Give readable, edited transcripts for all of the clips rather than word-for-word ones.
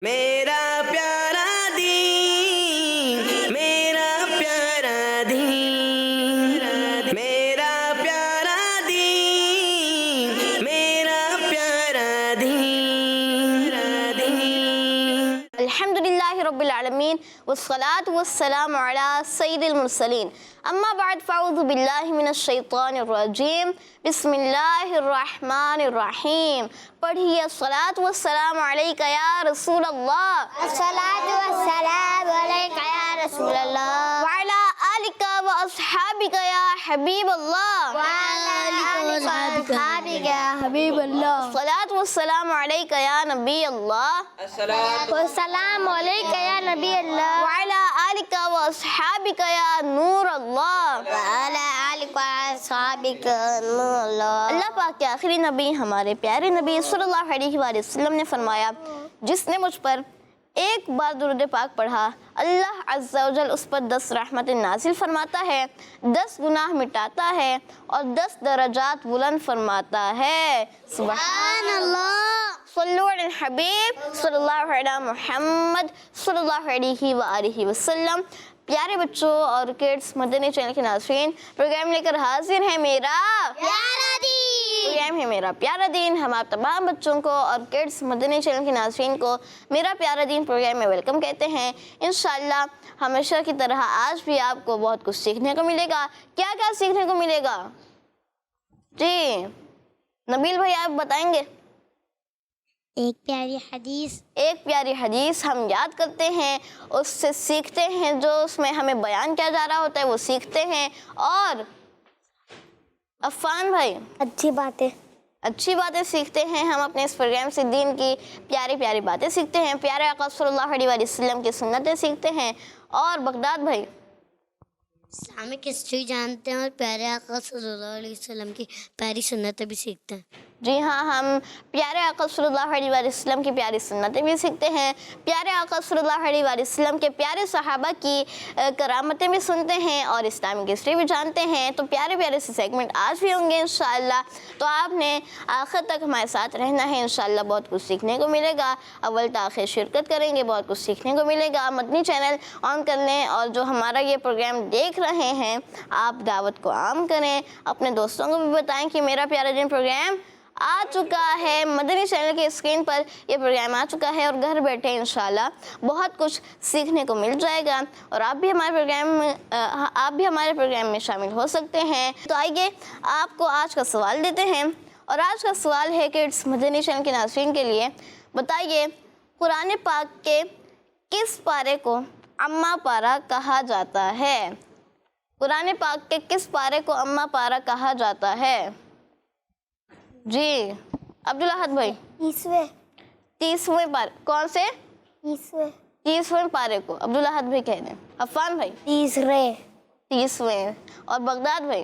میرا پیارا دین، میرا پیارا دین، میرا پیارا دین، میرا پیارا دین۔ الحمدللہ رب العالمین والصلاة والسلام علی سید المرسلین، اما بعد فاعوذ باللہ من الشیطان الرجیم، بسم اللہ الرحمن الرحیم۔ پڑھیے الصلاة والسلام علیکہ یا رسول اللہ، الصلاة والسلام علیکہ یا رسول اللہ، وعلی آلکہ و اصحابکہ یا حبیب اللہ، وعلی آلکہ و اصحابکہ یا حبیب اللہ، الصلاة والسلام علیکہ یا نبی اللہ، والسلام علیکہ یا نبی اللہ، وعلی آلکہ و اصحابکہ یا نور اللہ، وعلی آلکہ و اصحابکہ یا نور اللہ۔ اللہ پاک کے آخری نبی ہمارے پیارے نبی صلی اللہ علیہ وآلہ وسلم نے فرمایا، جس نے مجھ پر ایک بار درود پاک پڑھا، اللہ عز و جل اس پر 10 رحمت نازل فرماتا ہے، 10 گناہ مٹاتا ہے اور 10 درجات بلند فرماتا ہے۔ سبحان اللہ، صلو علی الحبیب صلی اللہ علیہ محمد صلی اللہ علیہ وآلہ وسلم۔ پیارے بچوں اور کڈس، مدنی چینل کے ناظرین، پروگرام لے کر حاضر ہے میرا پیارا دین، پروگرام ہے میرا پیارا دین۔ ہم آپ تمام بچوں کو اور کڈس مدنی چینل کے ناظرین کو میرا پیارا دین پروگرام میں ویلکم کہتے ہیں۔ انشاءاللہ ہمیشہ کی طرح آج بھی آپ کو بہت کچھ سیکھنے کو ملے گا۔ کیا کیا سیکھنے کو ملے گا؟ جی نبیل بھائی آپ بتائیں گے۔ ایک پیاری حدیث، ایک پیاری حدیث ہم یاد کرتے ہیں، اس سے سیکھتے ہیں، جو اس میں ہمیں بیان کیا جا رہا ہوتا ہے وہ سیکھتے ہیں۔ اور عفان بھائی، اچھی باتیں، اچھی باتیں سیکھتے ہیں۔ ہم اپنے اس پروگرام سے دین کی پیاری پیاری باتیں سیکھتے ہیں، پیارے آقا صلی اللہ علیہ وآلہ وسلم کی سنتیں سیکھتے ہیں۔ اور بغداد بھائی، اسلامک ہسٹری جانتے ہیں اور پیارے آقا صلی اللہ علیہ وسلم کی پیاری سنتیں بھی سیکھتے ہیں۔ جی ہاں، ہم پیارے آقا صلی اللہ علیہ وآلہ وسلم کی پیاری سنتیں بھی سیکھتے ہیں، پیارے آقا صلی اللہ علیہ وآلہ وسلم کے پیارے صحابہ کی کرامتیں بھی سنتے ہیں اور اسلامک ہسٹری بھی جانتے ہیں۔ تو پیارے پیارے سے سیگمنٹ آج بھی ہوں گے انشاءاللہ، تو آپ نے آخر تک ہمارے ساتھ رہنا ہے۔ انشاءاللہ بہت کچھ سیکھنے کو ملے گا، اول تاخیر شرکت کریں گے، بہت کچھ سیکھنے کو ملے گا۔ مدنی چینل آن کر لیں اور جو ہمارا یہ پروگرام دیکھ رہے ہیں آپ دعوت کو عام کریں، اپنے دوستوں کو بھی بتائیں کہ میرا پیارا دین پروگرام آ چکا ہے، مدنی چینل کے اسکرین پر یہ پروگرام آ چکا ہے، اور گھر بیٹھے انشاءاللہ بہت کچھ سیکھنے کو مل جائے گا، اور آپ بھی ہمارے پروگرام میں شامل ہو سکتے ہیں۔ تو آئیے آپ کو آج کا سوال دیتے ہیں، اور آج کا سوال ہے کڈس مدنی چینل کے ناظرین کے لیے، بتائیے قرآن پاک کے کس پارے کو اماں پارہ کہا جاتا ہے؟ قرآن پاک کے کس پارے کو اماں پارہ کہا جاتا ہے؟ جی عبدالاحد بھائی، 30ویں پارے، کون سے 30ویں پارے کو عبدالاحد بھائی کہہ دیں۔ عفان بھائی 30ویں، اور بغداد بھائی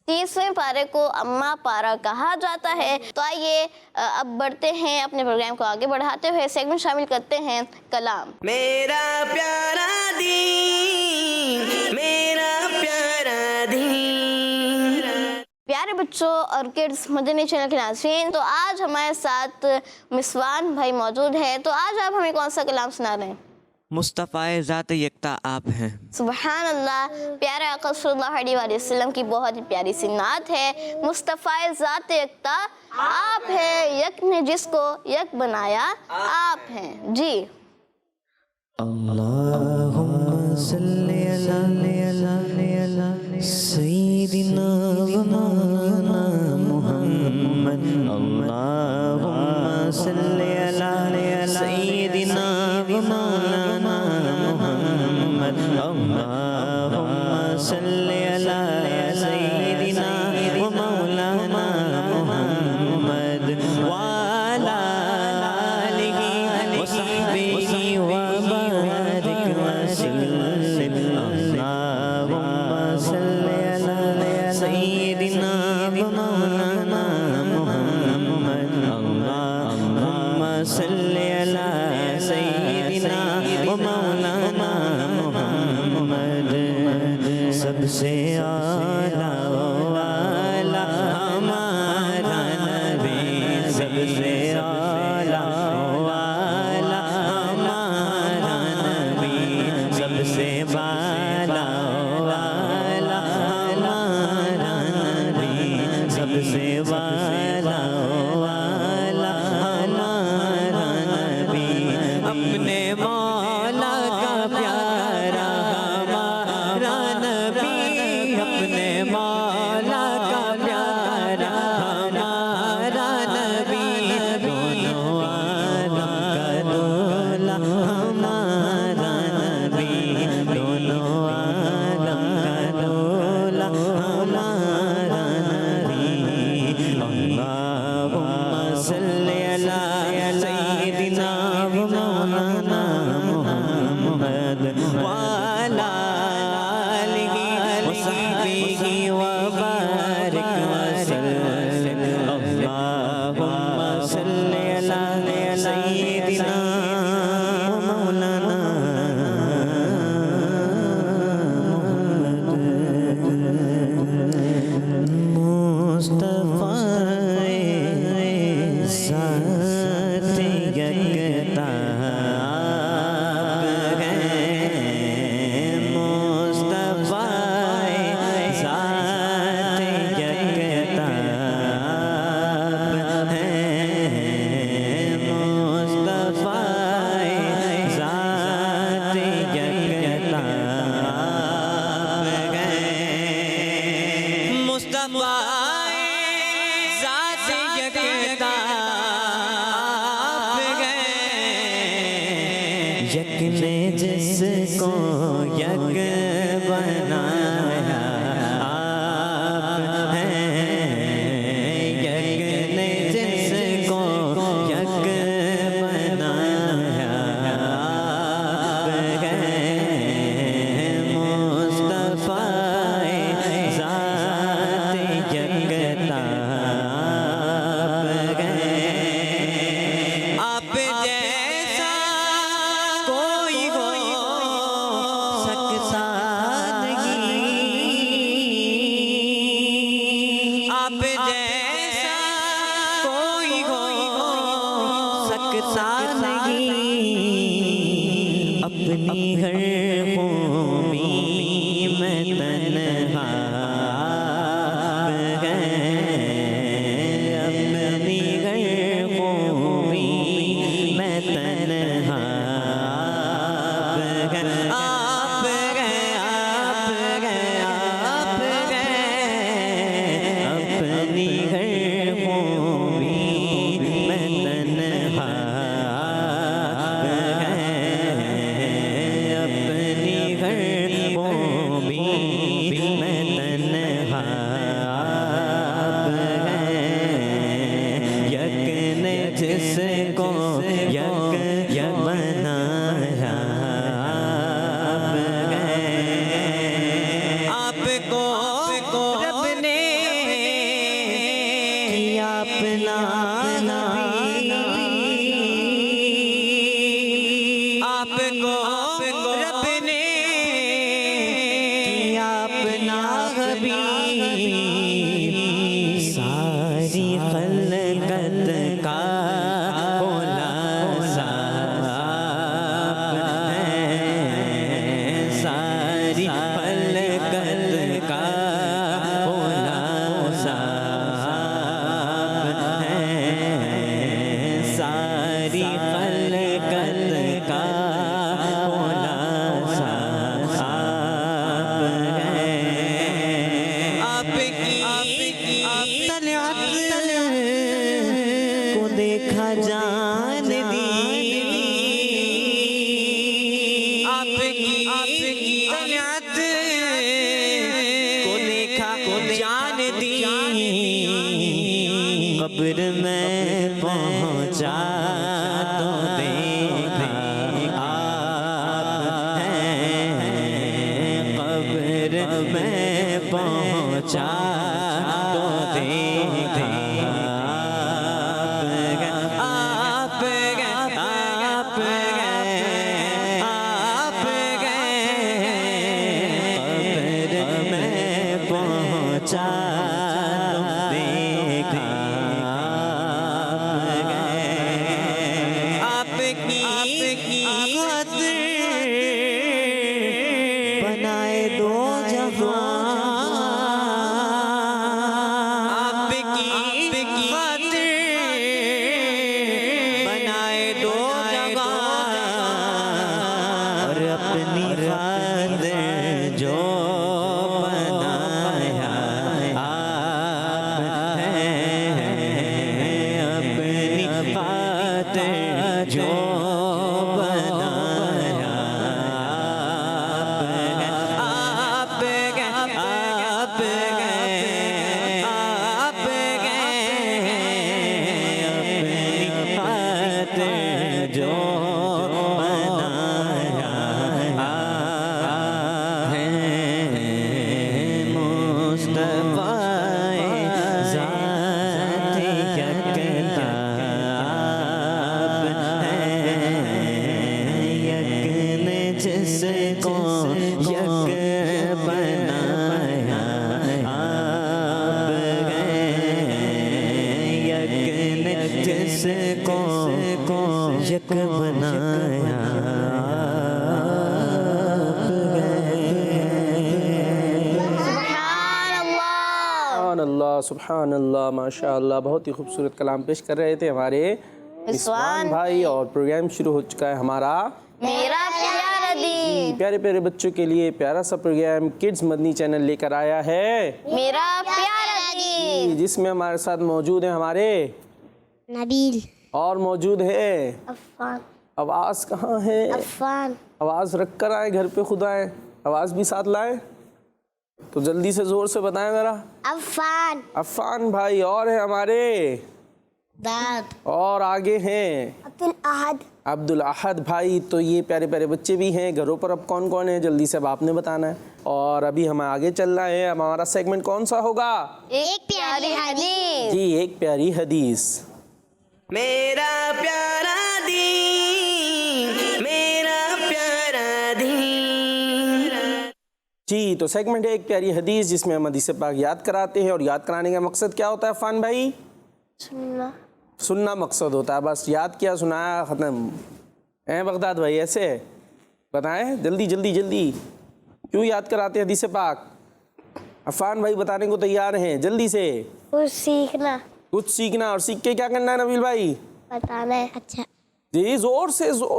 30ویں پارے کو اماں پارہ کہا جاتا ہے۔ تو آئیے اب بڑھتے ہیں، اپنے پروگرام کو آگے بڑھاتے ہوئے سیگمنٹ شامل کرتے ہیں کلام۔ میرا پیارا دین، میرا پیارا دین۔ پیارے بچوں اور کڈس مدنی چینل کے ناظرین، تو آج ہمارے ساتھ مسوان بھائی موجود ہے، تو آج آپ ہمیں کون سا کلام سنا رہے ہیں؟ مصطفیٰ ذات یکتا آپ ہیں۔ سبحان اللہ، پیارے آقا صلی اللہ علیہ وآلہ وسلم کی بہت ہی پیاری سی نعت ہے، مصطفیٰ ذات یکتا آپ ہیں، یک نے جس کو یک بنایا آپ ہیں۔ جی اللہم صلی علی سیدنا و مولانا محمد، اللہم صلی علی سیدنا و مولانا محمد، اللہم صلی علی سیدنا و مولانا محمد وعلی آلہ و صحبہ وبارک وسلم، اللہم صلی علی سیدنا مولانا محمد وعلى آله وصحبه وبارك وسلم اللهم صل على سيدنا مولانا مصطفی ذات یکتا آپ ہیں مصطفی ذات یکتا آپ ہیں مصطفی ذات یکتا آپ ہیں مصطفی ذات یکتا آپ ہیں یک نے جس کو یک بنایا آپ ہیں یک نے جس کو یک بنایا آپ ہیں مصطفی ذات یکتا آپ جیسا کوئی ہو سکتا نہیں آپ جیسا کوئی ہو سکتا نہیں اپنی ہر قومی میں تنہا آپ ہیں اپنی ہر قومی میں تنہا آپ ہیں آپ ہیں آپ ہیں اپنی ہر قومی میں تنہا آپ ہیں اپنی ہر قومی میں تنہا آپ ہیں یک نے جس کو یک بنایا آپ کو رب نے کیا اپنا نبی آپ کو رب نے کیا اپنا حبیب ساری خلقت کا خلاصہ آپ ہیں ساری خلقت کا خلاصہ آپ ہیں ساری خلقت کا خلاصہ آپ ہیں آپ کی طلعت کو دیکھا جان دی آپ کی طلعت کو دیکھا جان دی قبر میں پہنچا تو دیکھا آپ ہیں قبر میں پہنچا تو دیکھا آپ گئے آپ گئے آپ گئے قبر میں پہنچا تو دیکھا آپ کی خاطر بنائے دو جہاں آپ کی خاطر بنائے دو جہاں اور اپنی خاطر جو بنایا آپ ہیں اپنی خاطر جو بنایا جس کو یک بنایا آپ ہیں، یک نے جس کو یک بنایا سبحان اللہ۔ سبحان اللہ ماشاء اللہ، بہت ہی خوبصورت کلام پیش کر رہے تھے ہمارے رضوان بھائی، اور پروگرام شروع ہو چکا ہے ہمارا میرا پیارا دین، پیارے پیارے بچوں کے لیے پیارا سا پروگرام کڈز مدنی چینل لے کر آیا ہے، میرا پیارا دین۔ جس میں ہمارے ساتھ موجود ہیں ہمارے نبیل، اور موجود ہے عفان، آواز کہاں ہے؟ عفان، آواز رکھ کر آئے گھر پہ خود آئے، آواز بھی ساتھ لائے تو جلدی سے زور سے بتائیں ذرا۔ عفان، عفان بھائی، اور ہیں ہمارے داد، اور آگے ہیں عبدالاحد، عبدالاحد بھائی۔ تو یہ پیارے پیارے بچے بھی ہیں گھروں پر، اب کون کون ہیں جلدی سے اب آپ نے بتانا ہے، اور ابھی ہمیں آگے چلنا ہے۔ اب ہمارا سیگمنٹ کون سا ہوگا؟ ایک پیاری حدیث۔ جی، ایک پیاری حدیث۔ میرا پیارا دین، میرا پیارا دین۔ جی، تو سیگمنٹ ہے ایک پیاری حدیث، جس میں ہم حدیث پاک یاد کراتے ہیں، اور یاد کرانے کا مقصد کیا ہوتا ہے عفان بھائی؟ سننا مقصد ہوتا ہے، بس یاد کیا سنایا ختم۔ بغداد بھائی ایسے بتائیں جلدی جلدی جلدی، کیوں یاد کراتے ہیں حدیث پاک؟ عفان بھائی بتانے کو تیار ہیں، جلدی سے۔ کچھ سیکھنا، کچھ سیکھنا، اور سیکھ کے کیا کرنا ہے نبیل بھائی؟ بتانا ہے، اچھا جی، زور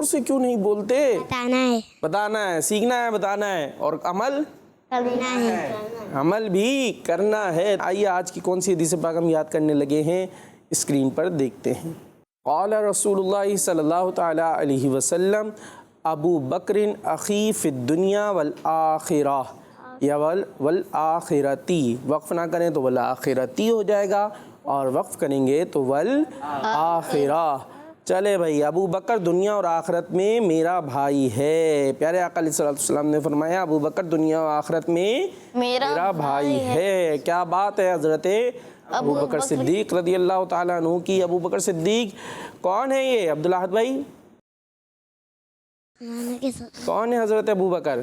سے کیوں نہیں بولتے؟ بتانا ہے، بتانا ہے، سیکھنا ہے، بتانا ہے، اور عمل کرنا ہے۔ عمل بھی کرنا ہے۔ آئیے آج کی کون سی حدیث پاک ہم یاد کرنے لگے ہیں، اسکرین پر دیکھتے ہیں۔ قال رسول اللہ صلی اللہ تعالی علیہ وسلم ابو بکر اخی فی الدنیا والآخرہ، یا والآخرتی، وقف نہ کریں تو والآخرتی ہو جائے گا، اور وقف کریں گے تو والآخرہ۔ چلے بھائی، ابو بکر دنیا اور آخرت میں میرا بھائی ہے۔ پیارے آقا علیہ الصلوۃ والسلام نے فرمایا ابو بکر دنیا اور آخرت میں میرا بھائی ہے۔ کیا بات ہے حضرت ابو بکر صدیق رضی اللہ تعالیٰ عنہ کی۔ ابو بکر صدیق کون ہے یہ عبدالاحد بھائی؟ کون ہے حضرت ابو بکر؟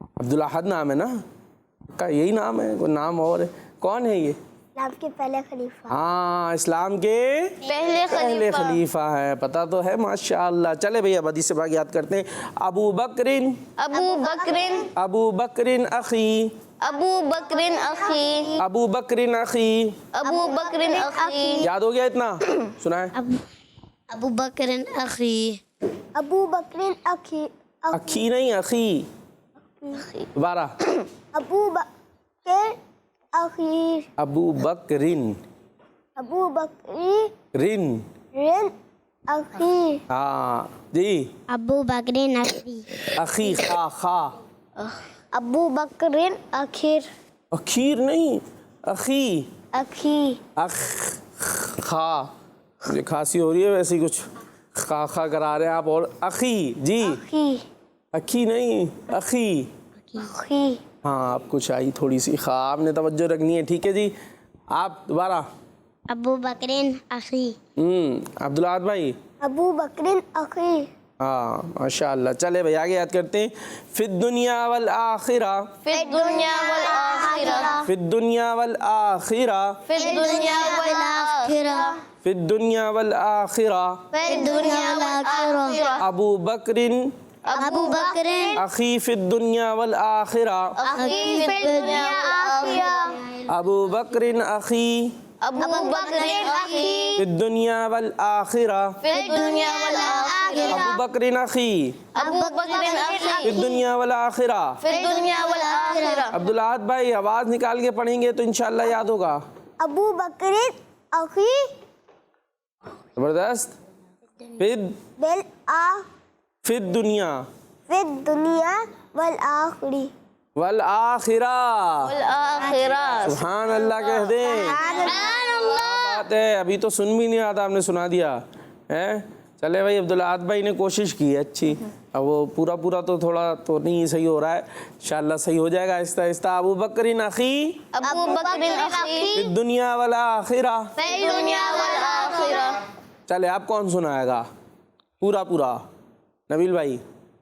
عبدالاحد نام ہے نا، کا یہی نام ہے، کوئی نام اور ہے؟ کون ہے یہ؟ اسلام کے پہلے خلیفہ۔ ہاں، اسلام کے پہلے خلیفہ ہے، پتہ تو ہے ماشاءاللہ۔ چلے بھئی اب حدیث پاک یاد کرتے ہیں۔ ابو بکرن اخی، ابو بکرن اخی، یاد ہو گیا اتنا؟ سنائیں۔ ابو بکر اخی، اخی نہیں، اخی، دوبارہ۔ ابو بکر اخی، ابو بکرن اخی، ہاں جی، ابو بکر اخی، اخی، خا، ابو بکر اخیر نہیں، اخی، خا، مجھے کھانسی ہو رہی ہے ویسے کچھ خا کرا رہے ہیں آپ، اور اخی، جی، اخی نہیں، اخی، ہاں آپ کچھ آئی تھوڑی سی خا، آپ نے توجہ رکھنی ہے، ٹھیک ہے جی۔ آپ دوبارہ۔ ابو بکر اخی، عبدالاحد بھائی، ابو بکر اخی، ہاں ماشاء اللہ۔ چلے بھائی آگے یاد کرتے ہیں۔ فی الدنیا والآخرہ، فی الدنیا والآخرہ، فی الدنیا والآخرہ، ابو بکرن اخی فی الدنیا والآخرہ، ابو بکرن اخی فی الدنیا والآخرہ، ابو بکرن اخی فی الدنیا والآخرہ۔ عبدالاحد بھائی آواز نکال کے پڑھیں گے تو انشاءاللہ یاد ہوگا۔ ابو بکر اخی زبردست۔ فی الدنیا والآخرہ، سبحان اللہ کہہ دیں۔ بات ہے، ابھی تو سن بھی نہیں رہا تھا، آپ نے سنا دیا ہے۔ چلے بھائی عبدالاحد بھائی نے کوشش کی ہے اچھی، اب وہ پورا تو تھوڑا تو نہیں صحیح ہو رہا ہے، انشاءاللہ صحیح ہو جائے گا آہستہ آہستہ۔ ابو بکرن اخی فی الدنیا والآخرہ۔ چلے آپ کون سنائے گا پورا؟ نبیل بھائی۔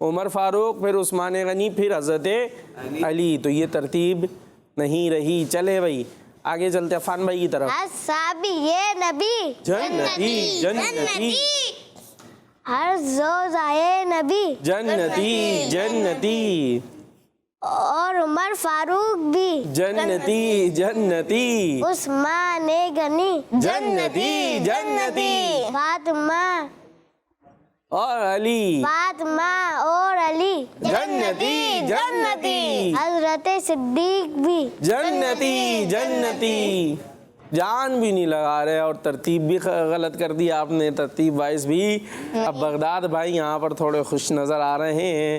عمر فاروق، پھر عثمان غنی، پھر حضرت علی. تو یہ ترتیب نہیں رہی. چلے بھائی آگے چلتے عفان بھائی کی طرف. الصحابی نبی جنتی جنتی ہر زوجائے نبی جنتی جنتی اور عمر فاروق بھی جنتی جنتی عثمان غنی جنتی جنتی فاطمہ اور علی اور علی جنتی جنتی حضرت صدیق بھی جنتی جنتی. جان بھی نہیں لگا رہے اور ترتیب بھی غلط کر دی آپ نے، ترتیب وائز بھی. اب بغداد بھائی یہاں پر تھوڑے خوش نظر آ رہے ہیں.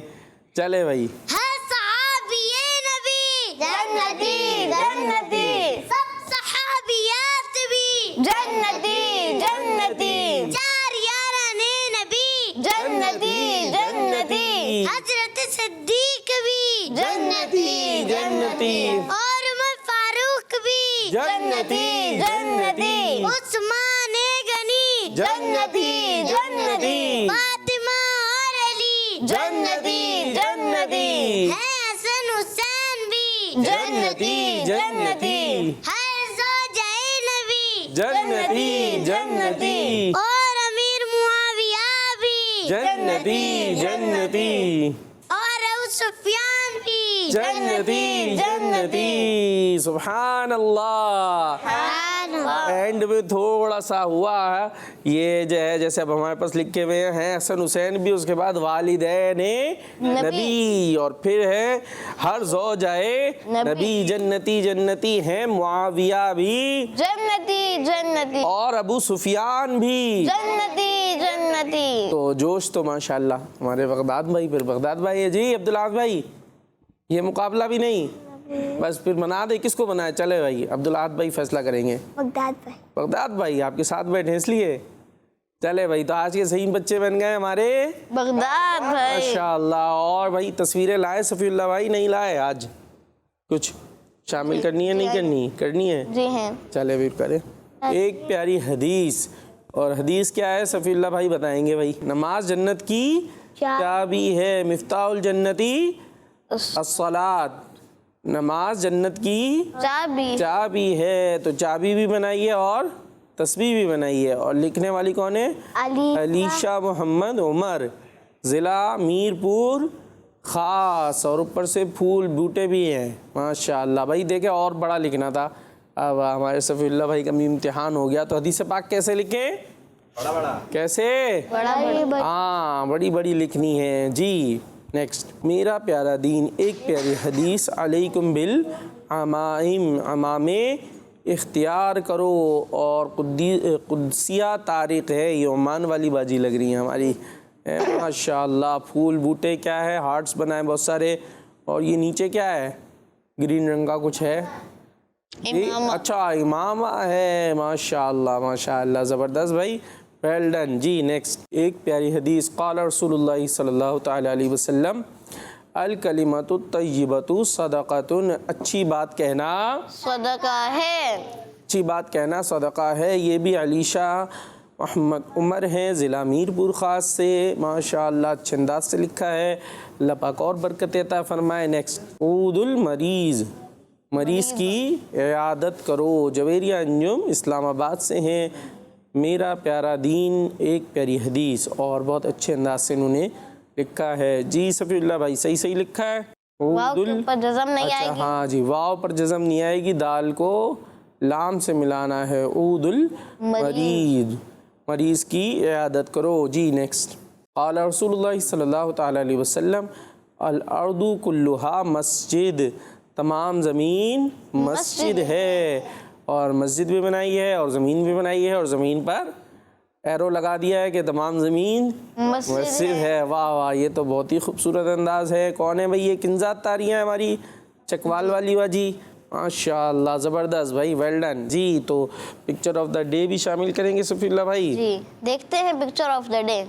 چلے بھائی ہر صحابی نبی جنتی جنتی سب صحابیات بھی جنتی جنتی چار یاران نبی جنتی جنتی حضرت صدیق بھی جنتی جنتی اور عمر فاروق بھی جنتی جنتی عثمان غنی جنتی جنتی فاطمہ اور علی جنتی جنتی ہے حسن حسین بھی جنتی جنتی ہے زوجائے نبی جنتی جنتی اور امیر معاویہ بھی جنتی جنتی اور ابو سفیان بھی جنتی جنتی. سبحان اللہ. اینڈ میں تھوڑا سا ہوا ہے یہ جو ہے، جیسے اب ہمارے پاس لکھے ہوئے ہیں حسن حسین بھی، اس کے بعد والدین نبی، اور پھر ہے ہر زوجائے نبی جنتی جنتی ہیں، معاویہ بھی جنتی جنتی اور ابو سفیان بھی جنتی جنتی. تو جوش تو ماشاءاللہ ہمارے بغداد بھائی. پھر بغداد بھائی ہے جی عبدالعاظ بھائی، یہ مقابلہ بھی نہیں، بس پھر بنا دے. کس کو بنائے؟ چلے بھائی عبدالعاظ بھائی فیصلہ کریں گے. بغداد بھائی آپ کے ساتھ بیٹھے اس لیے. چلے بھائی تو آج کے صحیح بچے بن گئے ہمارے بغداد بھائی. ماشاءاللہ. اور بھائی تصویریں لائے صفی اللہ بھائی؟ نہیں لائے؟ آج کچھ شامل کرنی ہے؟ نہیں کرنی؟ کرنی ہے. جی ہیں. چلے پھر کریں. ایک پیاری حدیث، اور حدیث کیا ہے صفی اللہ بھائی بتائیں گے. بھائی نماز جنت کی چابی ہے، مفتاح الجنتی الصلاۃ. نماز جنت کی چابی ہے. تو چابی بھی بنائیے اور تسبیح بھی بنائیے. اور لکھنے والی کون ہے؟ علیشہ محمد عمر، ضلع میرپور خاص. اور اوپر سے پھول بوٹے بھی ہیں ماشاءاللہ. بھائی دیکھیں اور بڑا لکھنا تھا. اب ہمارے صفی اللہ بھائی کا بھی امتحان ہو گیا. تو حدیث پاک کیسے لکھیں؟ بڑا کیسے؟ ہاں بڑی بڑی لکھنی ہے جی. نیکسٹ. میرا پیارا دین ایک پیاری حدیث، علیکم بالعمائم، عمامے اختیار کرو. اور قدسیہ تاریخ ہے، یہ عمان والی باجی لگ رہی ہیں ہماری ماشاءاللہ. پھول بوٹے کیا ہے، ہارٹس بنائے بہت سارے. اور یہ نیچے کیا ہے؟ گرین رنگ کا کچھ ہے. اچھا امامہ ہے ماشاءاللہ ماشاءاللہ. زبردست بھائی، ویل ڈن جی. نیکسٹ. ایک پیاری حدیث، قال رسول اللہ صلی اللہ تعالی علیہ وسلم الکلمۃ الطیبۃ صدقۃ. اچھی بات کہنا صدقہ ہے. اچھی بات کہنا صدقہ ہے. یہ بھی علیشہ محمد عمر ہیں، ضلع میرپور خاص سے ماشاءاللہ. اچھے انداز سے لکھا ہے. اللہ پاک اور برکت عطا فرمائے. نیکسٹ. عود المریض، مریض کی عیادت کرو. جویریہ انجم اسلام آباد سے ہیں. میرا پیارا دین ایک پیاری حدیث، اور بہت اچھے انداز سے انہوں نے لکھا ہے جی. صفی اللہ بھائی صحیح صحیح لکھا ہے. واو کے اوپر جزم نہیں آئے گی. ہاں جی، واو پر جزم نہیں آئے گی، دال کو لام سے ملانا ہے. عود المریض، مریض کی عیادت کرو جی. نیکسٹ. قال رسول اللہ صلی اللہ تعالی علیہ وسلم الارض کلھا مسجد. تمام زمین مسجد ہے. اور مسجد بھی بنائی ہے اور زمین بھی بنائی ہے، اور زمین پر ایرو لگا دیا ہے کہ تمام زمین مسجد ہے. واہ واہ، یہ تو بہت ہی خوبصورت انداز ہے. کون ہے بھائی یہ؟ کنزات تاریاں ہماری چکوال والی باجی ماشاءاللہ. زبردست بھائی، ویل ڈن جی. تو پکچر آف دا ڈے بھی شامل کریں گے صفی اللہ بھائی جی. دیکھتے ہیں پکچر آف دا ڈے.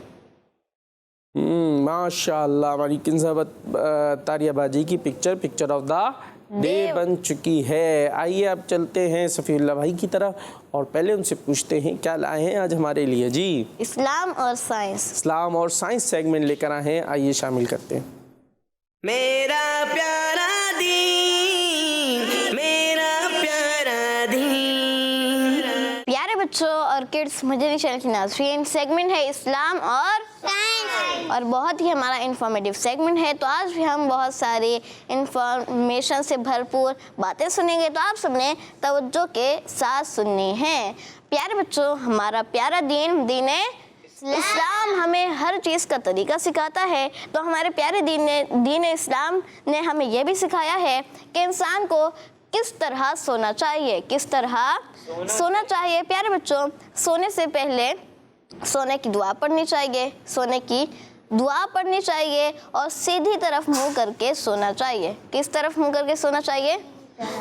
ماشاء اللہ ہماری کنزابت تاریہ باجی کی پکچر آف دا ڈے بن چکی ہے. آئیے اب چلتے ہیں صفی اللہ بھائی کی طرف اور پہلے ان سے پوچھتے ہیں کیا لائے ہیں آج ہمارے لیے. جی اسلام اور سائنس. اسلام اور سائنس سیگمنٹ لے کر آئے ہیں, آئیے شامل کرتے ہیں. میرا پیارا دین میرا پیارا دین. پیارے بچوں اور کڈس مدنی چینل کے ناظرین, سیگمنٹ ہے اسلام اور اور بہت ہی ہمارا انفارمیٹیو سیگمنٹ ہے. تو آج بھی ہم بہت ساری انفارمیشن سے بھرپور باتیں سنیں گے, تو آپ سب نے توجہ کے ساتھ سننی ہیں. پیارے بچوں, ہمارا پیارا دین اسلام ہمیں ہر چیز کا طریقہ سکھاتا ہے. تو ہمارے پیارے دین اسلام نے ہمیں یہ بھی سکھایا ہے کہ انسان کو کس طرح سونا چاہیے, کس طرح سونا چاہیے. پیارے بچوں, سونے سے پہلے سونے کی دعا پڑھنی چاہیے, سونے کی دعا پڑھنی چاہیے اور سیدھی طرف منہ کر کے سونا چاہیے. کس طرف منہ کر کے سونا چاہیے؟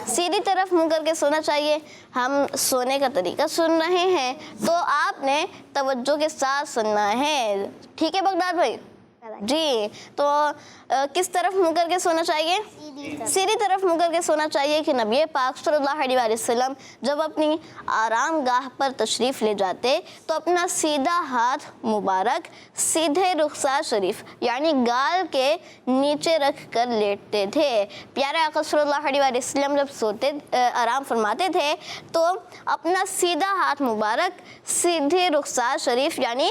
سیدھی طرف منہ کر کے سونا چاہیے. ہم سونے کا طریقہ سن رہے ہیں تو آپ نے توجہ کے ساتھ سننا ہے, ٹھیک ہے بغداد بھائی؟ جی, تو کس طرف منہ کر کے سونا چاہیے؟ سیدھی طرف منہ کر کے سونا چاہیے کہ نبی پاک صلی اللہ علیہ وسلم جب اپنی آرام گاہ پر تشریف لے جاتے تو اپنا سیدھا ہاتھ مبارک سیدھے رخسار شریف یعنی گال کے نیچے رکھ کر لیٹتے تھے. پیارے آقا صلی اللہ علیہ وسلم جب آرام فرماتے تھے تو اپنا سیدھا ہاتھ مبارک سیدھے رخسار شریف یعنی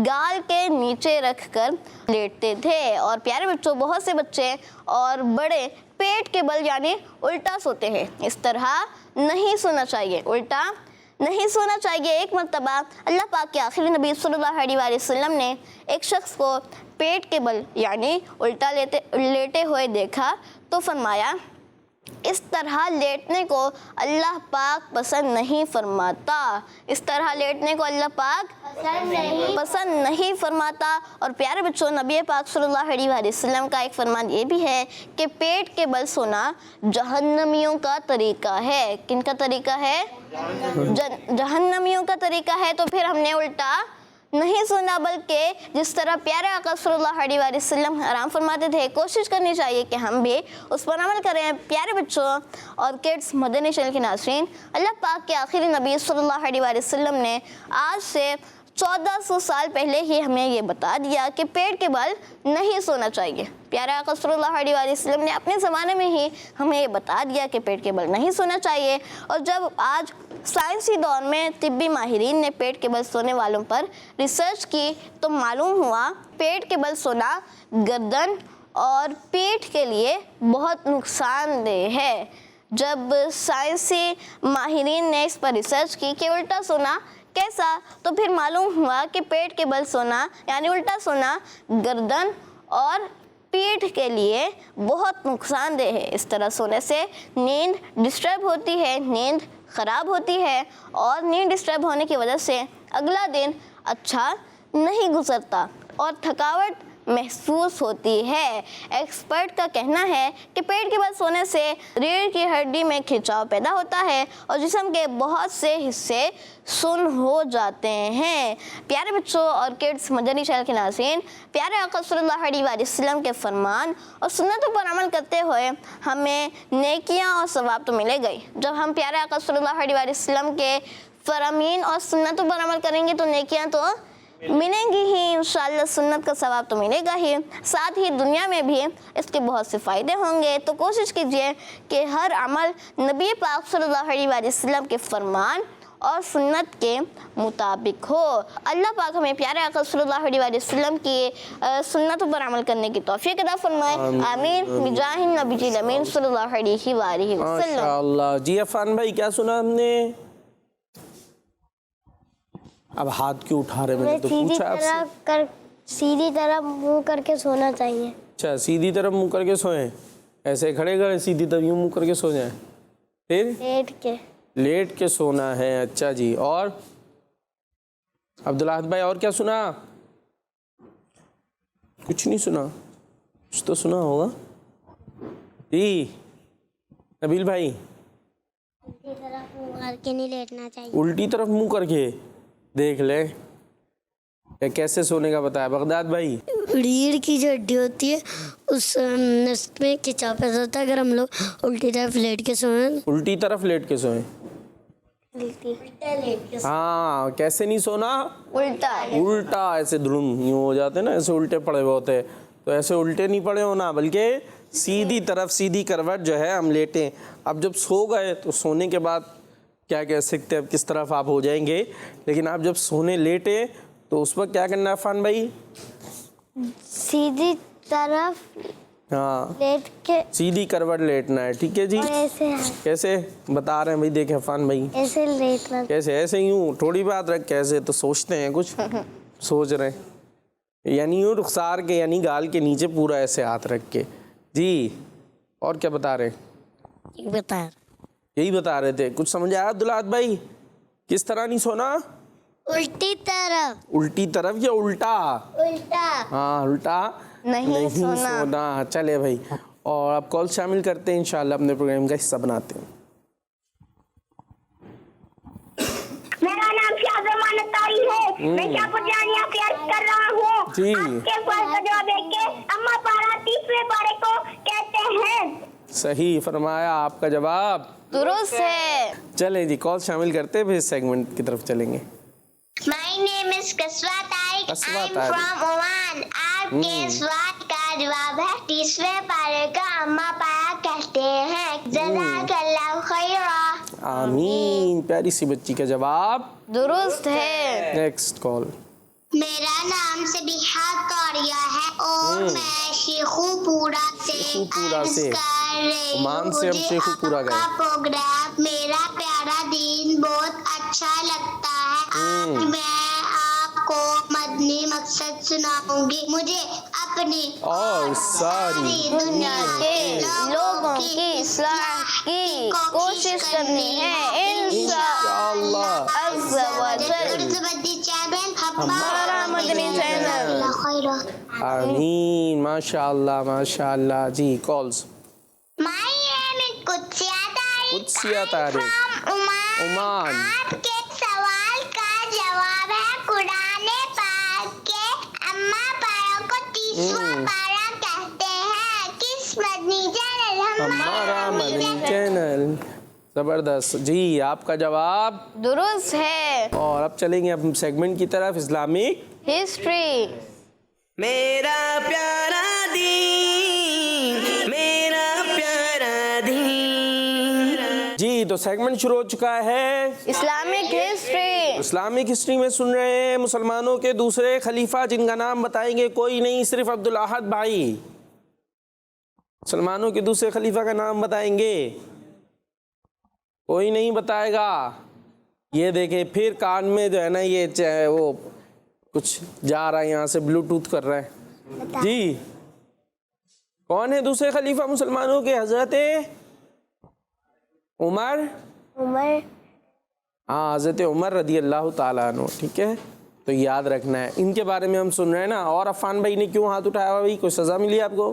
گال کے نیچے رکھ کر لیٹتے تھے. اور پیارے بچوں, بہت سے بچے اور بڑے پیٹ کے بل یعنی الٹا سوتے ہیں. اس طرح نہیں سونا چاہیے, الٹا نہیں سونا چاہیے. ایک مرتبہ اللہ پاک کے آخری نبی صلی اللہ علیہ وسلم نے ایک شخص کو پیٹ کے بل یعنی الٹا لیٹے ہوئے دیکھا تو فرمایا, اس طرح لیٹنے کو اللہ پاک پسند نہیں فرماتا. اس طرح لیٹنے کو اللہ پاک پسند نہیں فرماتا. اور پیارے بچوں, نبی پاک صلی اللہ علیہ وسلم کا ایک فرمان یہ بھی ہے کہ پیٹ کے بل سونا جہنمیوں کا طریقہ ہے. کن کا طریقہ ہے؟ جہنمیوں کا طریقہ ہے. تو پھر ہم نے الٹا نہیں سونا, بلکہ جس طرح پیارے آقا صلی اللہ علیہ وسلم آرام فرماتے تھے کوشش کرنی چاہیے کہ ہم بھی اس پر عمل کریں. پیارے بچوں اور کڈس مدنی چینل کے ناظرین, اللہ پاک کے آخری نبی صلی اللہ علیہ وسلم نے آج سے 1400 سال پہلے ہی ہمیں یہ بتا دیا کہ پیٹ کے بل نہیں سونا چاہیے. پیارے آقا صلی اللہ علیہ وسلم نے اپنے زمانے میں ہی ہمیں یہ بتا دیا کہ پیٹ کے بل نہیں سونا چاہیے. اور جب آج سائنسی دور میں طبی ماہرین نے پیٹ کے بل سونے والوں پر ریسرچ کی تو معلوم ہوا پیٹ کے بل سونا گردن اور پیٹھ کے لیے بہت نقصان دہ ہے. جب سائنسی ماہرین نے اس پر ریسرچ کی کہ الٹا سونا کیسا, تو پھر معلوم ہوا کہ پیٹ کے بل سونا یعنی الٹا سونا گردن اور پیٹھ کے لیے بہت نقصان دہ ہے. اس طرح سونے سے نیند ڈسٹرب ہوتی ہے, نیند خراب ہوتی ہے اور نیند ڈسٹرب ہونے کی وجہ سے اگلا دن اچھا نہیں گزرتا اور تھکاوٹ محسوس ہوتی ہے. ایکسپرٹ کا کہنا ہے کہ پیٹ کے بل سونے سے ریڑھ کی ہڈی میں کھنچاؤ پیدا ہوتا ہے اور جسم کے بہت سے حصے سن ہو جاتے ہیں. پیارے بچوں اور کڈس مدنی چینل کے ناظرین, پیارے آقا صلی اللہ علیہ وسلم کے فرمان اور سنتوں پر عمل کرتے ہوئے ہمیں نیکیاں اور ثواب تو ملے گئی. جب ہم پیارے آقا صلی اللہ علیہ وسلم کے فرامین اور سنتوں پر عمل کریں گے تو نیکیاں تو ملیں گی ہی, انشاءاللہ سنت کا ثواب تو ملے گا ہی, ساتھ ہی دنیا میں بھی اس کے بہت سے فائدے ہوں گے. تو کوشش کیجئے کہ ہر عمل نبی پاک صلی اللہ علیہ وسلم کے فرمان اور سنت کے مطابق ہو. اللہ پاک ہمیں پیارے آقا صلی اللہ علیہ وسلم کی سنتوں پر عمل کرنے کی توفیق عطا فرمائے, آمین بجاہ النبی الامین صلی اللہ علیہ وآلہ وسلم. ماشاءاللہ. جی عفان بھائی کیا سنا ہم نے؟ اب ہاتھ کیوں اٹھا رہے, میں نے تو پوچھا آپ سے. سیدھی طرح منہ کر کے سونا چاہیے. اچھا, سیدھی طرف منہ کر کے سوئیں, ایسے کھڑے کریں سیدھی طرف یوں منہ کر کے سو جائیں, پھر لیٹ کے سونا ہے. اچھا جی, اور عبداللہ بھائی اور کیا سنا؟ کچھ نہیں سنا, کچھ تو سنا ہوگا. جی نبیل بھائی, الٹی طرف منہ کر کے نہیں لیٹنا چاہیے. الٹی طرف منہ کر کے دیکھ لیں, یا کیسے سونے کا بتایا بغداد بھائی؟ ریڑھ کی جو ہڈی ہوتی ہے اس میں کھچاؤ پیدا ہوتا ہے اگر ہم لوگ الٹی طرف لیٹ کے سوئیں. الٹی طرف لیٹ کے سوئیں. ہاں کیسے نہیں سونا؟ الٹا ایسے دھڑم یوں ہو جاتے نا، ایسے الٹے پڑے ہوئے ہوتے. تو ایسے الٹے نہیں پڑے ہونا بلکہ سیدھی طرف سیدھی کروٹ جو ہے ہم لیٹیں. اب جب سو گئے تو سونے کے بعد کیا کہہ سکتے ہیں اب کس طرف آپ ہو جائیں گے، لیکن آپ جب سونے لیٹے تو اس وقت کیا کرنا ہے عفان بھائی؟ سیدھی طرف ہاں لیٹ کے سیدھی کروٹ لیٹنا ہے. ٹھیک ہے جی. ایسے کیسے بتا رہے ہیں بھائی؟ دیکھیں عفان بھائی ایسے لیٹنا. کیسے؟ ایسے یوں تھوڑی بات رکھ کیسے تو سوچتے ہیں کچھ سوچ رہے ہیں، یعنی یوں رخسار کے یعنی گال کے نیچے پورا ایسے ہاتھ رکھ کے. جی اور کیا بتا رہے ہیں؟ یہی بتا رہے تھے. کچھ سمجھ آیا عبدالعاد بھائی؟ کس طرح نہیں سونا؟ الٹی طرف. الٹی طرف یا الٹا؟ الٹا. ہاں الٹا نہیں سونا. چلے بھائی اور آپ کال شامل کرتے ہیں انشاءاللہ اپنے پروگرام کا حصہ بناتے ہیں. میرا نام شاہزمان اطاری ہے. میں شاپجانیہ سے عرض کر رہا ہوں. جی آپ کے سوال کا جواب ہے کہ اما پارا 30ویں پارے کو کہتے ہیں. صحیح فرمایا. آپ کا جواب درست ہے. چلیں جی کال شامل کرتے ہیں پھر اس سیگمنٹ کی طرف چلیں گے. My name is Kaswa Tariq. Kaswa I'm Tariq. from Oman. آپ کے سوال کا جواب ہے 30ویں پارے کا اما پارا کہتے ہیں. جزاک اللہ خیرا. آمین. پیاری سی بچی کا جواب درست ہے. Next call. میرا نام سبیحہ طاریہ ہے اور میں شیخو پورا سے عرض کر رہی عمان سے ہوں. ہم شیخو پورا گئے. آپ کا پروگرام میرا پیارا دین بہت اچھا لگتا ہے. آج میں آپ کو مدنی مقصد سناؤں گی. مجھے اپنی اور ساری دنیا کے لوگوں کی اصلاح کی کوشش کرنی ہے انشاءاللہ عز و جل. ہمارا مدنی چینل. آمین. ماشاء اللہ ماشاء اللہ. جی calls. My name is Qudsia Tariq. Oman. آپ کے سوال کا جواب ہے قرآن پاک کے اما پارا کو 30واں پارا کہتے ہیں. کس مدنی چینل؟ ہمارا مدنی چینل. زبردست. جی آپ کا جواب درست ہے. اور اب چلیں گے اب سیگمنٹ کی طرف اسلامک ہسٹری. میرا پیارا دین میرا پیارا دین. جی تو سیگمنٹ شروع ہو چکا ہے اسلامک ہسٹری. اسلامک ہسٹری میں سن رہے ہیں مسلمانوں کے دوسرے خلیفہ جن کا نام بتائیں گے کوئی نہیں صرف عبدالاحد بھائی. مسلمانوں کے دوسرے خلیفہ کا نام بتائیں گے کوئی نہیں بتائے گا. یہ دیکھیں پھر کان میں جو ہے نا یہ وہ کچھ جا رہا ہے یہاں سے بلوٹوتھ کر رہا ہے. جی کون ہے دوسرے خلیفہ مسلمانوں کے؟ حضرت عمر. ہاں حضرت عمر رضی اللہ تعالیٰ عنہ. ٹھیک ہے تو یاد رکھنا ہے ان کے بارے میں ہم سن رہے ہیں نا. اور عفان بھائی نے کیوں ہاتھ اٹھایا ہوا بھائی؟ کوئی سزا ملی آپ کو؟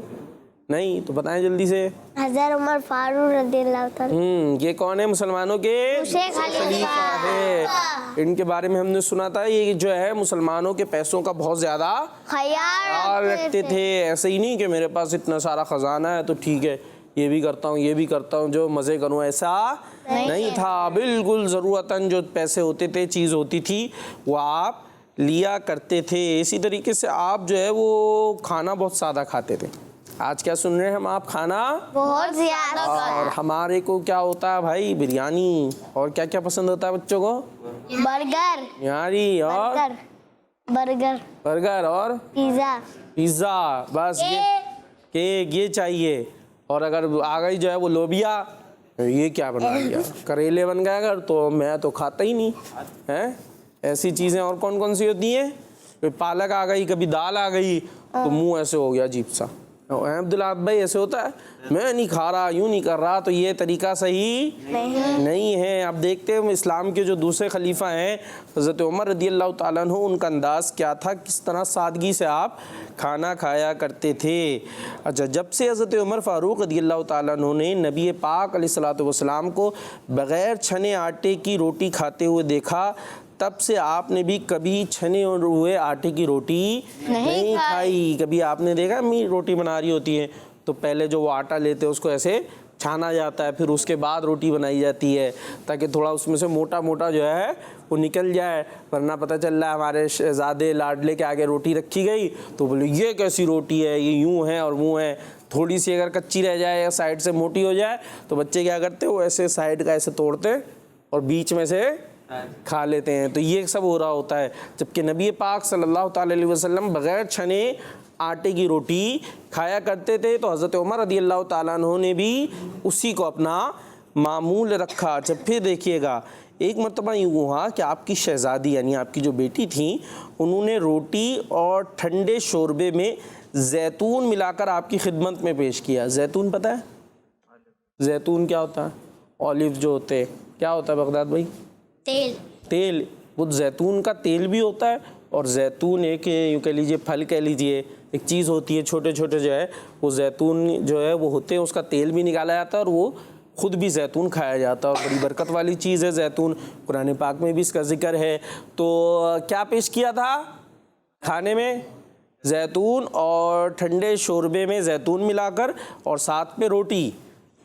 نہیں تو بتائیں جلدی سے. حضرت عمر فاروق رضی اللہ تعالیٰ. یہ کون ہے مسلمانوں کے خلیفہ ہے. ان کے بارے میں ہم نے سنا تھا یہ جو ہے مسلمانوں کے پیسوں کا بہت زیادہ خیال رکھتے تھے. ایسے ہی نہیں کہ میرے پاس اتنا سارا خزانہ ہے تو ٹھیک ہے یہ بھی کرتا ہوں یہ بھی کرتا ہوں جو مزے کروں. ایسا نہیں تھا. بالکل ضرورتاً جو پیسے ہوتے تھے چیز ہوتی تھی وہ آپ لیا کرتے تھے. اسی طریقے سے آپ جو ہے وہ کھانا بہت سادہ کھاتے تھے. آج کیا سن رہے ہیں ہم؟ آپ کھانا بہت زیادہ. اور ہمارے کو کیا ہوتا ہے بھائی؟ بریانی. اور کیا کیا پسند ہوتا ہے بچوں کو؟ برگر. یاری اور برگر اور پیزا. بس یہ کیک یہ چاہیے. اور اگر آ گئی جو ہے وہ لوبیا یہ کیا بنا دیا کریلے بن گئے اگر تو میں تو کھاتا ہی نہیں ہے. ایسی چیزیں اور کون کون سی ہوتی ہیں؟ پالک آ گئی کبھی دال آ گئی تو منہ ایسے ہو گیا عجیب سا. عبدالعاد بھائی ایسے ہوتا ہے میں نہیں کھا رہا یوں نہیں کر رہا تو یہ طریقہ صحیح نہیں ہے. اب دیکھتے ہیں اسلام کے جو دوسرے خلیفہ ہیں حضرت عمر رضی اللہ تعالیٰ عنہ ان کا انداز کیا تھا کس طرح سادگی سے آپ کھانا کھایا کرتے تھے. اچھا جب سے حضرت عمر فاروق رضی اللہ تعالیٰ عنہ نے نبی پاک علیہ الصلوۃ والسلام کو بغیر چھنے آٹے کی روٹی کھاتے ہوئے دیکھا تب سے آپ نے بھی کبھی چھنے ہوئے آٹے کی روٹی نہیں کھائی. کبھی آپ نے دیکھا امی روٹی بنا رہی ہوتی ہے تو پہلے جو وہ آٹا لیتے ہیں اس کو ایسے چھانا جاتا ہے, پھر اس کے بعد روٹی بنائی جاتی ہے تاکہ تھوڑا اس میں سے موٹا موٹا جو ہے وہ نکل جائے, ورنہ پتہ چل رہا ہے ہمارے شہزادے لاڈلے کے آگے روٹی رکھی گئی تو بولے یہ کیسی روٹی ہے, یہ یوں ہے اور وہ ہے. تھوڑی سی اگر کچی رہ جائے یا سائڈ سے موٹی ہو جائے تو بچے کیا کرتے وہ ایسے سائڈ کا ایسے توڑتے اور بیچ میں سے کھا لیتے ہیں. تو یہ سب ہو رہا ہوتا ہے, جبکہ نبی پاک صلی اللہ تعالی علیہ وسلم بغیر چھنے آٹے کی روٹی کھایا کرتے تھے. تو حضرت عمر رضی اللہ تعالیٰ عنہ نے بھی اسی کو اپنا معمول رکھا. جب پھر دیکھیے گا ایک مرتبہ یوں ہوا کہ آپ کی شہزادی یعنی آپ کی جو بیٹی تھیں انہوں نے روٹی اور ٹھنڈے شوربے میں زیتون ملا کر آپ کی خدمت میں پیش کیا. زیتون پتہ ہے زیتون کیا ہوتا ہے؟ اولیو جو ہوتے, کیا ہوتا ہے بغداد بھائی؟ تیل. وہ زیتون کا تیل بھی ہوتا ہے اور زیتون ایک یوں کہہ لیجئے پھل کہہ لیجئے ایک چیز ہوتی ہے, چھوٹے چھوٹے جو ہے وہ زیتون جو ہے وہ ہوتے ہیں, اس کا تیل بھی نکالا جاتا ہے اور وہ خود بھی زیتون کھایا جاتا ہے اور بڑی برکت والی چیز ہے زیتون. قرآن پاک میں بھی اس کا ذکر ہے. تو کیا پیش کیا تھا کھانے میں؟ زیتون اور ٹھنڈے شوربے میں زیتون ملا کر اور ساتھ پہ روٹی.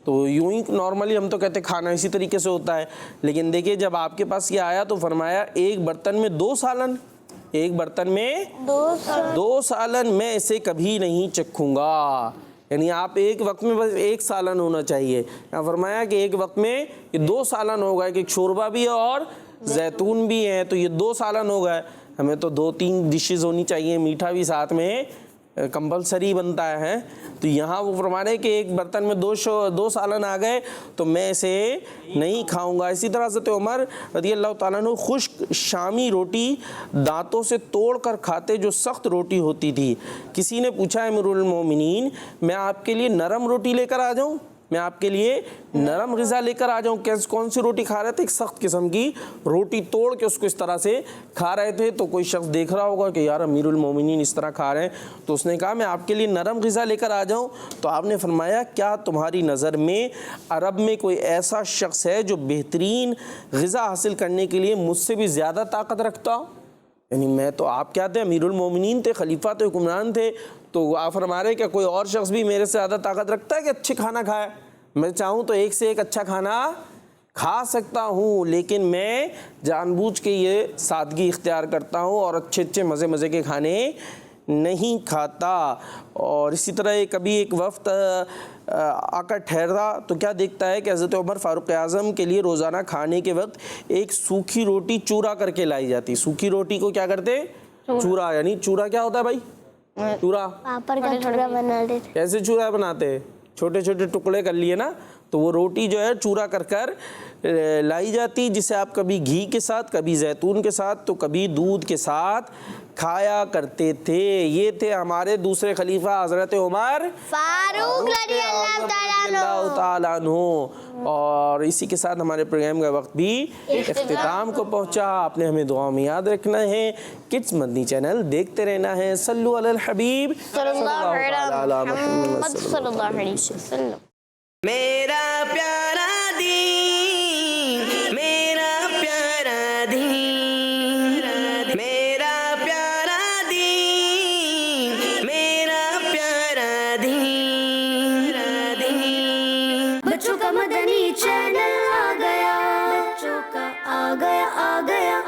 تو یوں ہی نارملی ہم تو کہتے کھانا اسی طریقے سے ہوتا ہے, لیکن دیکھیے جب آپ کے پاس یہ آیا تو فرمایا ایک برتن میں 2 سالن, ایک برتن میں 2 سالن, میں اسے کبھی نہیں چکھوں گا. یعنی آپ ایک وقت میں بس 1 سالن ہونا چاہیے. یہاں فرمایا کہ ایک وقت میں یہ 2 سالن ہوگا, کہ ایک شوربہ بھی ہے اور زیتون بھی ہے, تو یہ 2 سالن ہو گئے. ہمیں تو 2-3 ڈشز ہونی چاہیے, میٹھا بھی ساتھ میں کمپلسری بنتا ہے. تو یہاں وہ فرما رہے کہ ایک برتن میں 2 سالن آ گئے تو میں اسے نہیں کھاؤں گا. اسی طرح حضرت عمر رضی اللہ تعالیٰ عنہ خشک شامی روٹی دانتوں سے توڑ کر کھاتے, جو سخت روٹی ہوتی تھی. کسی نے پوچھا امیر المومنین میں آپ کے لیے نرم روٹی لے کر آ جاؤں, میں آپ کے لیے نرم غذا لے کر آ جاؤں؟ کون سی روٹی کھا رہے تھے؟ ایک سخت قسم کی روٹی توڑ کے اس کو اس طرح سے کھا رہے تھے. تو کوئی شخص دیکھ رہا ہوگا کہ یار امیر المومنین اس طرح کھا رہے ہیں, تو اس نے کہا میں آپ کے لیے نرم غذا لے کر آ جاؤں. تو آپ نے فرمایا کیا تمہاری نظر میں عرب میں کوئی ایسا شخص ہے جو بہترین غذا حاصل کرنے کے لیے مجھ سے بھی زیادہ طاقت رکھتا ہو؟ یعنی میں تو آپ کیا تھے امیر المومنین تھے, خلیفہ تھے, حکمران تھے, تو آپ فرما رہے کہ کوئی اور شخص بھی میرے سے زیادہ طاقت رکھتا ہے کہ اچھے کھانا کھائے؟ میں چاہوں تو ایک سے ایک اچھا کھانا کھا سکتا ہوں, لیکن میں جان بوجھ کے یہ سادگی اختیار کرتا ہوں اور اچھے مزے کے کھانے نہیں کھاتا. اور اسی طرح کبھی ایک وفد آ کر ٹھہرا تو کیا دیکھتا ہے کہ حضرت عمر فاروق اعظم کے لیے روزانہ کھانے کے وقت ایک سوکھی روٹی چورا کر کے لائی جاتی. سوکھی روٹی کو کیا کرتے؟ چورا. یعنی چورا کیا ہوتا ہے بھائی؟ چورا پاپڑ کا چورا بنا لیتے. کیسے چورا بناتے؟ چھوٹے چھوٹے ٹکڑے کر لیے نا, تو وہ روٹی جو ہے چورا کر لائی جاتی, جسے آپ کبھی گھی کے ساتھ, کبھی زیتون کے ساتھ, تو کبھی دودھ کے ساتھ کھایا کرتے تھے. یہ تھے ہمارے دوسرے خلیفہ حضرت عمر فاروق رضی اللہ تعالیٰ عنہ. اور اسی کے ساتھ ہمارے پروگرام کا وقت بھی اختتام کو پہنچا. آپ نے ہمیں دعا میں یاد رکھنا ہے, کڈس مدنی چینل دیکھتے رہنا ہے. صلو علی الحبیب صلی اللہ علیہ محمد صلی اللہ علیہ وسلم. میرا پیارا دین, میرا پیارا دین, میرا پیارا دین, میرا پیارا دین. بچوں کا مدنی چینل آ گیا, بچوں کا آ گیا